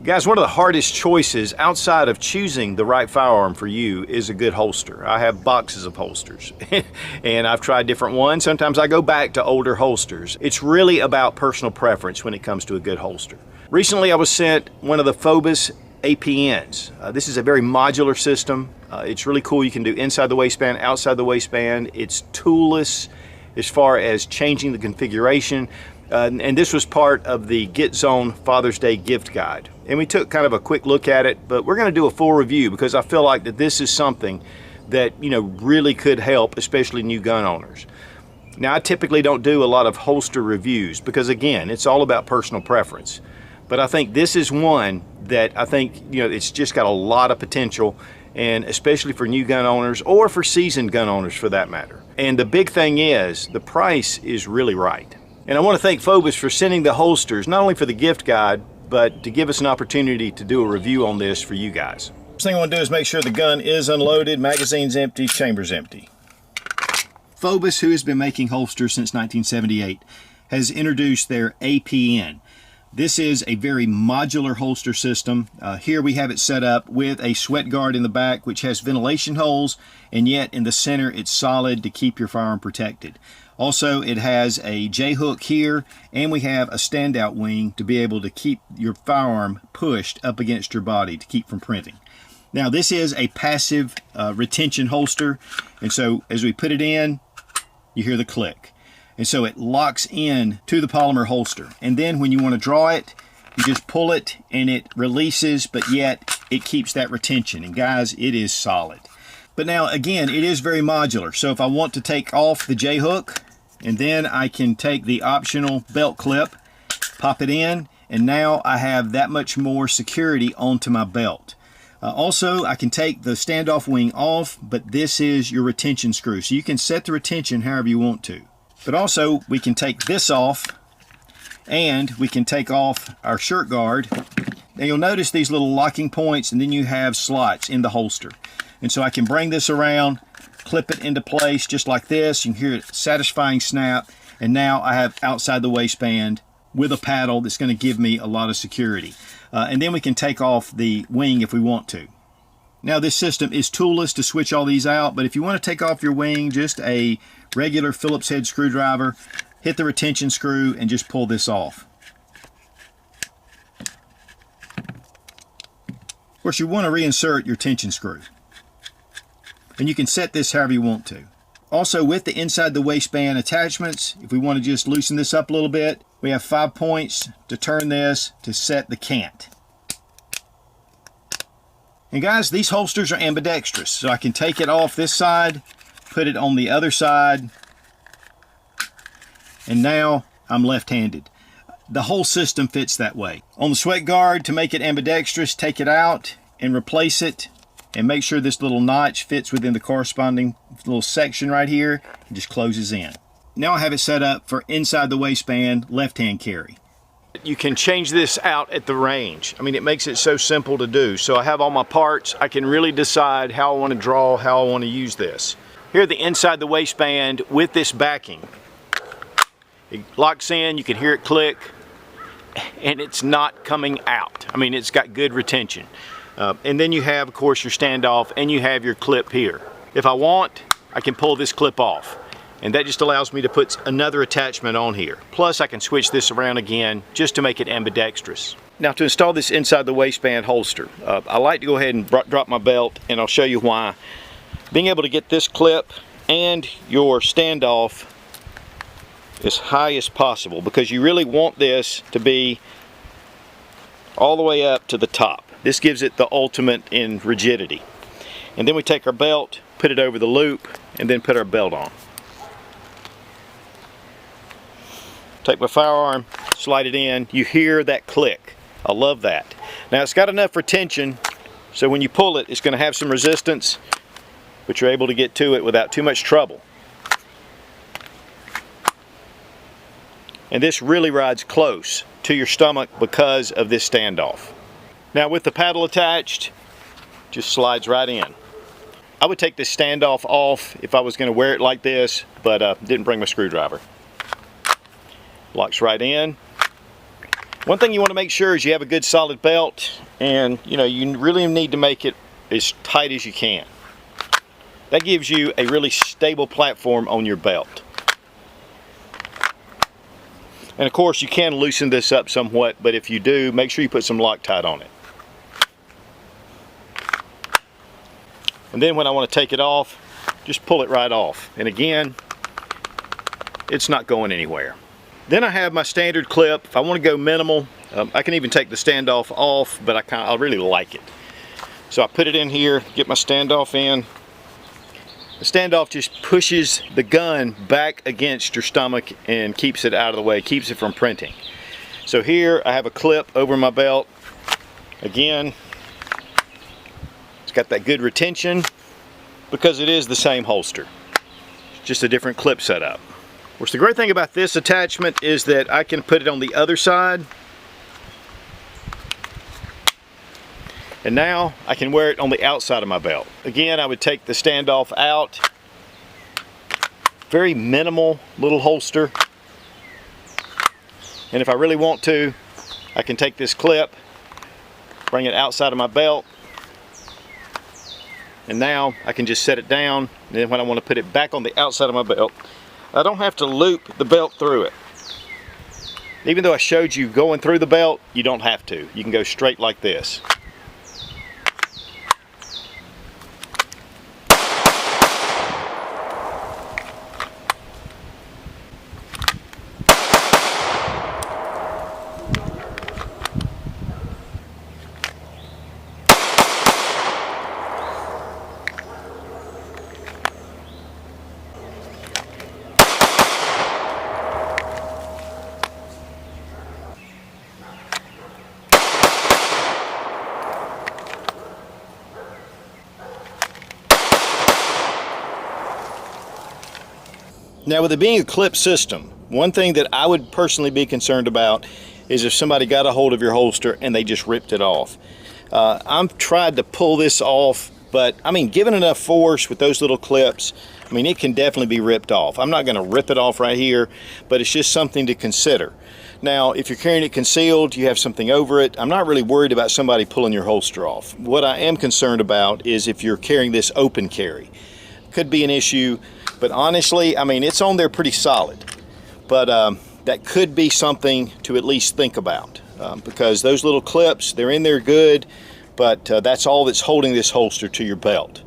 Guys, one of the hardest choices outside of choosing the right firearm for you is a good holster. I have boxes of holsters and I've tried different ones. Sometimes I go back to older holsters. It's really about personal preference when it comes to a good holster. Recently I was sent one of the Fobus APNs. This is a very modular system. It's really cool. You can do inside the waistband, outside the waistband. It's toolless as far as changing the configuration. And this was part of the Get Zone Father's Day gift guide. And we took kind of a quick look at it, but we're going to do a full review because I feel like that this is something that, you know, really could help, especially new gun owners. Now, I typically don't do a lot of holster reviews because, again, it's all about personal preference. But I think this is one that I think, you know, it's just got a lot of potential, and especially for new gun owners or for seasoned gun owners for that matter. And the big thing is the price is really right. And I want to thank Fobus for sending the holsters, not only for the gift guide, but to give us an opportunity to do a review on this for you guys. First thing I want to do is make sure the gun is unloaded, magazine's empty, chamber's empty. Fobus, who has been making holsters since 1978, has introduced their APN. This is a very modular holster system. Here we have it set up with a sweat guard in the back, which has ventilation holes, and yet in the center it's solid to keep your firearm protected. Also, it has a J-hook here, and we have a standout wing to be able to keep your firearm pushed up against your body to keep from printing. Now, this is a passive retention holster, and so as we put it in, you hear the click. And so it locks in to the polymer holster. And then when you want to draw it, you just pull it and it releases, but yet it keeps that retention. And guys, it is solid. But now, again, it is very modular. So if I want to take off the J-hook, and then I can take the optional belt clip, pop it in, and now I have that much more security onto my belt. Also, I can take the standoff wing off, but this is your retention screw. So you can set the retention however you want to. But also, we can take this off, and we can take off our shirt guard. Now you'll notice these little locking points, and then you have slots in the holster. And so I can bring this around, clip it into place just like this. You can hear it satisfying snap. And now I have outside the waistband with a paddle that's going to give me a lot of security. And then we can take off the wing if we want to. Now this system is toolless to switch all these out, but if you want to take off your wing, just a regular Phillips head screwdriver, hit the retention screw and just pull this off. Of course, you want to reinsert your tension screw. And you can set this however you want to. Also, with the inside the waistband attachments, if we want to just loosen this up a little bit, we have 5 points to turn this to set the cant. And guys, these holsters are ambidextrous, so I can take it off this side, put it on the other side, and now I'm left-handed. The whole system fits that way. On the sweat guard, to make it ambidextrous, take it out and replace it, and make sure this little notch fits within the corresponding little section right here and just closes in. Now I have it set up for inside the waistband left-hand carry. You can change this out at the range. I mean, it makes it so simple to do. So I have all my parts. I can really decide how I want to draw, how I want to use this. Here, the inside the waistband with this backing. It locks in, you can hear it click, and it's not coming out. I mean, it's got good retention. And then you have, of course, your standoff, and you have your clip here. If I want, I can pull this clip off. And that just allows me to put another attachment on here. Plus, I can switch this around again just to make it ambidextrous. Now, to install this inside the waistband holster, I like to go ahead and drop my belt, and I'll show you why. Being able to get this clip and your standoff as high as possible, because you really want this to be all the way up to the top. This gives it the ultimate in rigidity. And then we take our belt, put it over the loop, and then put our belt on. Take my firearm, slide it in, you hear that click. I love that. Now it's got enough retention, so when you pull it, it's going to have some resistance, but you're able to get to it without too much trouble. And this really rides close to your stomach because of this standoff. Now with the paddle attached, just slides right in. I would take this standoff off if I was going to wear it like this, but didn't bring my screwdriver. Locks right in. One thing you want to make sure is you have a good solid belt, and you really need to make it as tight as you can. That gives you a really stable platform on your belt. And of course you can loosen this up somewhat, but if you do, make sure you put some Loctite on it. And then when I want to take it off, just pull it right off. And again, it's not going anywhere. Then I have my standard clip. If I want to go minimal, I can even take the standoff off, but I really like it. So I put it in here, get my standoff in. The standoff just pushes the gun back against your stomach and keeps it out of the way, keeps it from printing. So here I have a clip over my belt. Again, it's got that good retention because it is the same holster. It's just a different clip setup. Of course, the great thing about this attachment is that I can put it on the other side. And now I can wear it on the outside of my belt. Again, I would take the standoff out. Very minimal little holster. And if I really want to, I can take this clip, bring it outside of my belt, and now I can just set it down. And then when I want to put it back on the outside of my belt, I don't have to loop the belt through it. Even though I showed you going through the belt, you don't have to. You can go straight like this. Now, with it being a clip system, one thing that I would personally be concerned about is if somebody got a hold of your holster and they just ripped it off. I've tried to pull this off, but I mean, given enough force with those little clips, I mean, it can definitely be ripped off. I'm not going to rip it off right here, but it's just something to consider. Now, if you're carrying it concealed, you have something over it, I'm not really worried about somebody pulling your holster off. What I am concerned about is if you're carrying this open carry. Could be an issue, but honestly, I mean, it's on there pretty solid. But that could be something to at least think about because those little clips, they're in there good, but that's all that's holding this holster to your belt.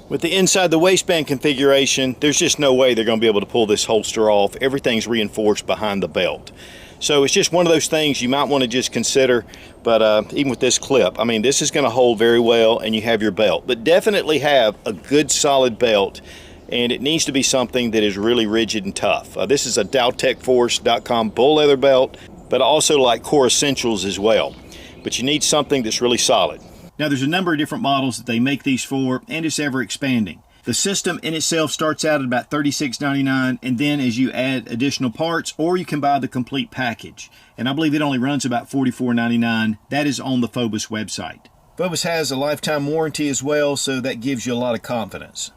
With the inside the waistband configuration, there's just no way they're going to be able to pull this holster off. Everything's reinforced behind the belt. So it's just one of those things you might want to just consider, but even with this clip, I mean, this is going to hold very well and you have your belt. But definitely have a good solid belt, and it needs to be something that is really rigid and tough. This is a DowTechForce.com bull leather belt, but I also like Core Essentials as well. But you need something that's really solid. Now, there's a number of different models that they make these for, and it's ever expanding. The system in itself starts out at about $36.99, and then as you add additional parts, or you can buy the complete package. And I believe it only runs about $44.99. That is on the Fobus website. Fobus has a lifetime warranty as well, so that gives you a lot of confidence.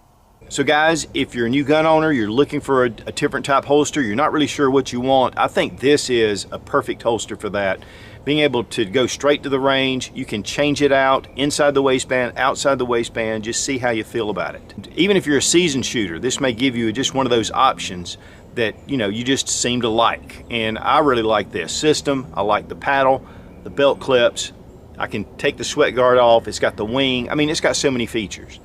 So guys, if you're a new gun owner, you're looking for a different type holster, you're not really sure what you want, I think this is a perfect holster for that. Being able to go straight to the range, you can change it out inside the waistband, outside the waistband, just see how you feel about it. Even if you're a seasoned shooter, this may give you just one of those options that you just seem to like. And I really like this system. I like the paddle, the belt clips. I can take the sweat guard off. It's got the wing. I mean, it's got so many features.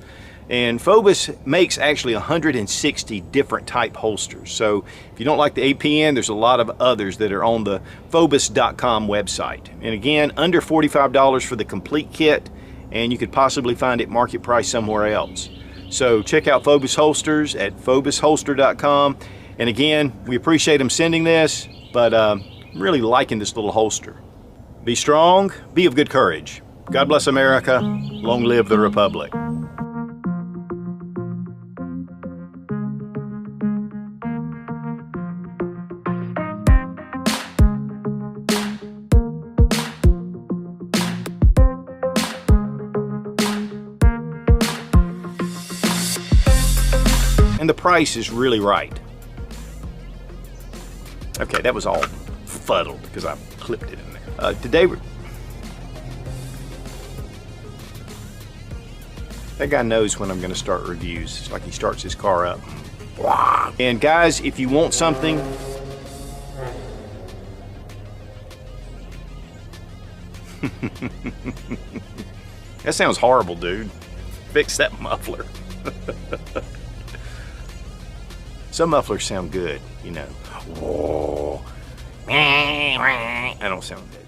And Fobus makes actually 160 different type holsters. So if you don't like the APN, there's a lot of others that are on the Fobus.com website. And again, under $45 for the complete kit, and you could possibly find it market price somewhere else. So check out Fobus holsters at FobusHolster.com. And again, we appreciate them sending this, but I'm really liking this little holster. Be strong, be of good courage. God bless America. Long live the Republic. And the price is really right. Okay, that was all fuddled because I clipped it in there. Today, that guy knows when I'm going to start reviews. It's like he starts his car up. And guys, if you want something, that sounds horrible, dude. Fix that muffler. Some mufflers sound good, you know. I don't sound good.